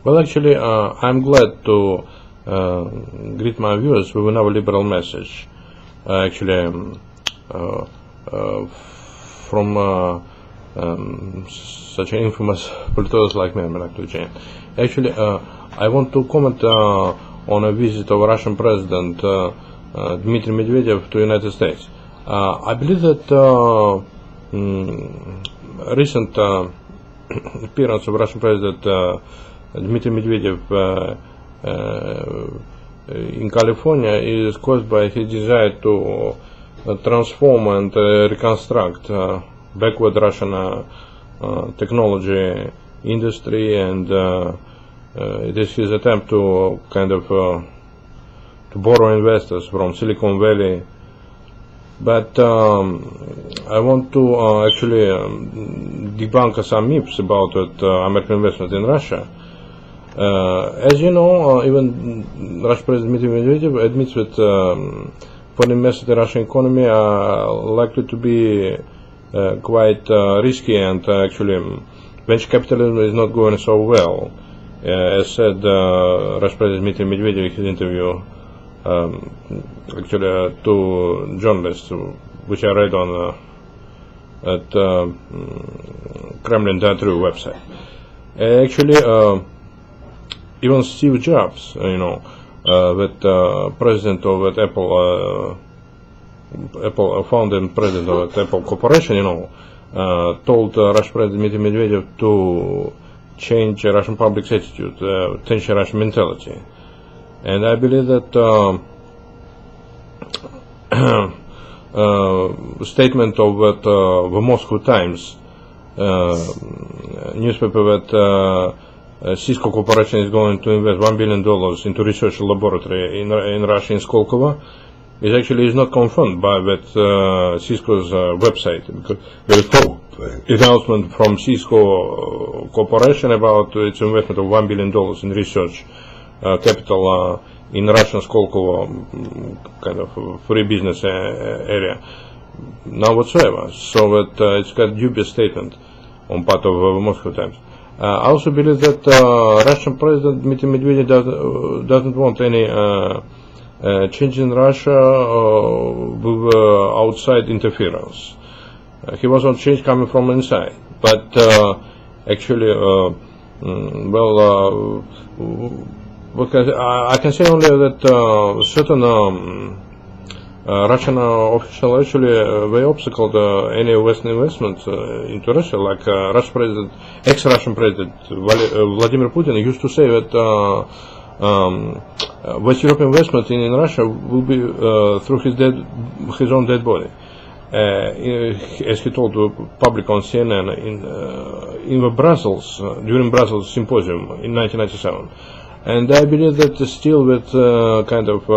Well, actually, I'm glad to greet my viewers with another liberal message. From such an infamous politologist like me, Actually, I want to comment on a visit of Russian President Dmitry Medvedev to the United States. I believe that recent appearance of Russian President Dmitry Medvedev in California is caused by his desire to transform and reconstruct backward Russian technology industry, and it is his attempt to kind of to borrow investors from Silicon Valley. But I want to actually debunk some myths about American investment in Russia. As you know, even Russian President Dmitry Medvedev admits that foreign investment in the Russian economy are likely to be quite risky, and actually venture capitalism is not going so well. As said Russian President Dmitry Medvedev in his interview to journalists, which I read on at Kremlin Bruin website. Actually, even Steve Jobs, that president of that Apple founder and president of Apple Corporation, told Russian President Dmitry Medvedev to change Russian public's attitude, change Russian mentality. And I believe that statement of the Moscow Times newspaper that Cisco Corporation is going to invest $1 billion into research laboratory in Russia, in Skolkovo, is not confirmed by that Cisco's website, because there is no announcement from Cisco Corporation about its investment of $1 billion in research capital in Russian Skolkovo, kind of free business area, none whatsoever. So that it's got dubious statement on part of Moscow Times. I also believe that Russian President Dmitry Medvedev doesn't want any change in Russia with outside interference. He wants on change coming from inside. But actually, I can say only that certain Russian officials actually they obstacled any Western investments into Russia, like ex-Russian President Vladimir Putin used to say that West European investment in Russia will be through his own dead body, as he told the public on CNN in the Brussels during Brussels symposium in 1997. And I believe that still with kind of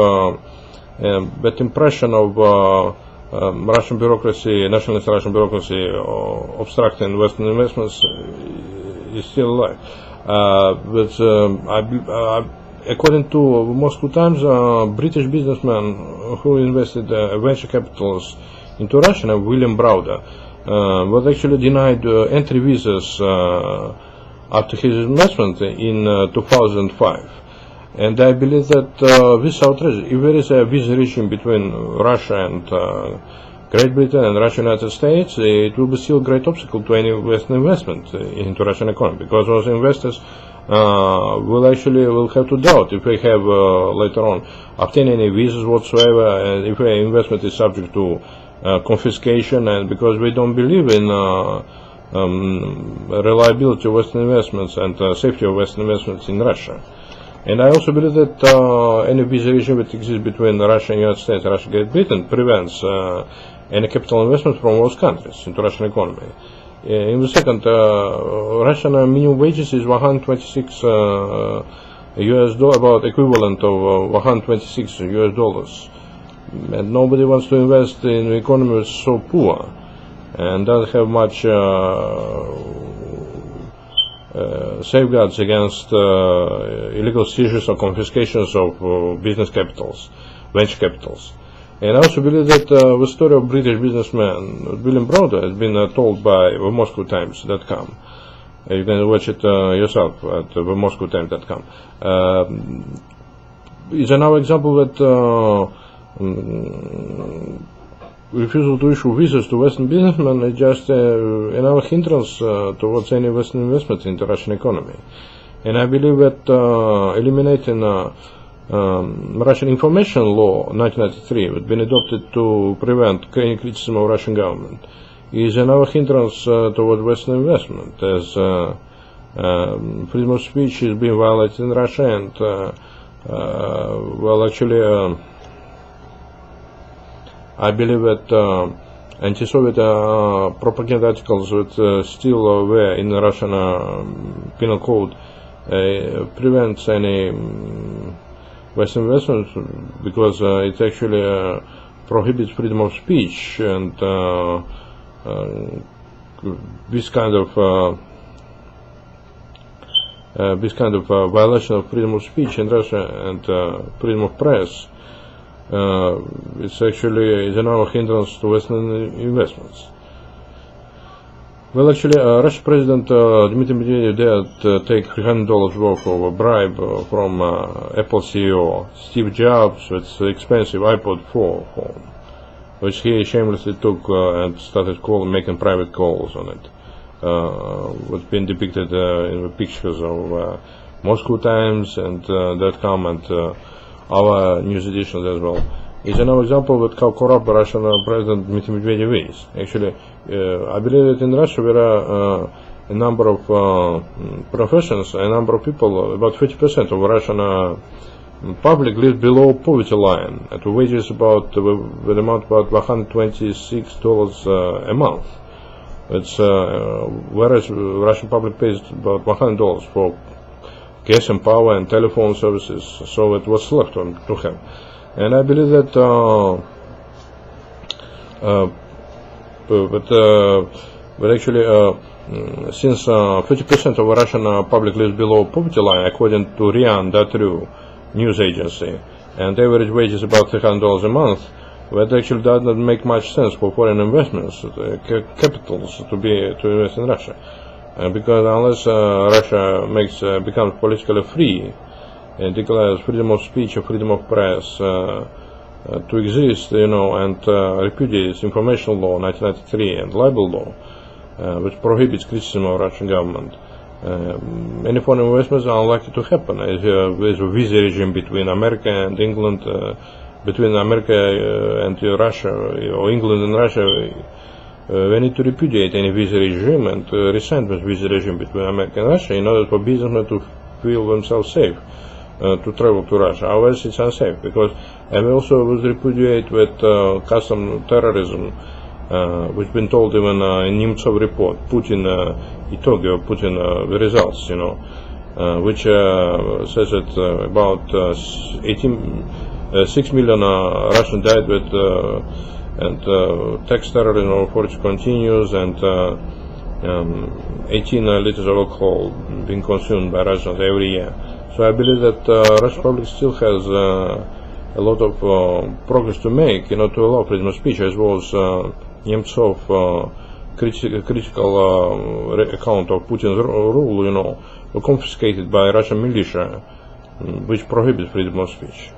that impression of Russian bureaucracy, nationalist Russian bureaucracy, obstructing Western investments is still alive. According to Moscow Times, British businessman who invested venture capitals into Russia, William Browder, was actually denied entry visas after his investment in 2005. And I believe that this outrage, if there is a visa regime between Russia and Great Britain and Russia and United States, it will be still a great obstacle to any Western investment into Russian economy, because those investors will have to doubt if they have later on obtain any visas whatsoever, and if their investment is subject to confiscation, and because we don't believe in reliability of Western investments and safety of Western investments in Russia. And I also believe that any visa regime that exists between Russia and the United States, Russia and Great Britain, prevents any capital investment from those countries into Russian economy. In the second, Russian minimum wages is 126 US dollar, about equivalent of 126 US dollars. And nobody wants to invest in the economy that's so poor and doesn't have much safeguards against illegal seizures or confiscations of business capitals, venture capitals. And I also believe that the story of British businessman William Browder has been told by Moscow Times.com. You can watch it yourself at moscowtimes.com. It's another example that refusal to issue visas to Western businessmen is just another hindrance towards any Western investment in the Russian economy. And I believe that eliminating Russian information law 1993, which has been adopted to prevent any criticism of Russian government, is another hindrance towards Western investment, as freedom of speech is being violated in Russia, and well, actually, I believe that anti-Soviet propaganda articles that still were in the Russian penal code prevents any Western investment, because it actually prohibits freedom of speech, and this kind of violation of freedom of speech in Russia and freedom of press, it's actually another hindrance to Western investments. Well, actually, Russian President Dmitry Medvedev did take $300 worth of a bribe from Apple CEO Steve Jobs with expensive iPod 4 home, which he shamelessly took and started making private calls on it. What's been depicted in the pictures of Moscow Times and .com and our news editions as well. Is another example of how corrupt Russian President Dmitry Medvedev is. Actually, I believe that in Russia there are a number of professions, a number of people, about 50% of Russian public lives below poverty line, at wages about with amount about $126 a month. It's whereas Russian public pays about $100 for gas and power and telephone services, so it was left to him. And I believe that but actually since 50% of Russian public lives below poverty line, according to RIA.ru news agency, and average wage is about $300 a month, that actually does not make much sense for foreign investments, capitals to invest in Russia, because unless Russia becomes politically free and declares freedom of speech or freedom of press to exist, and repudiates information law 1993 and libel law, which prohibits criticism of Russian government, any foreign investments are unlikely to happen. There's a visa regime between America and England, between America and Russia, or England and Russia. We need to repudiate any visa regime and rescind this visa regime between America and Russia in order for businessmen to feel themselves safe to travel to Russia. Otherwise it's unsafe, because and we also would repudiate with custom terrorism, which been told even in Nemtsov report, Putin the results, which says that about 6 million Russians died with and tax terrorism of force continues, and 18 liters of alcohol being consumed by Russians every year. So I believe that Russian public still has a lot of progress to make, to allow freedom of speech, as well as Nemtsov critical account of Putin's rule, were confiscated by Russian militia, which prohibits freedom of speech.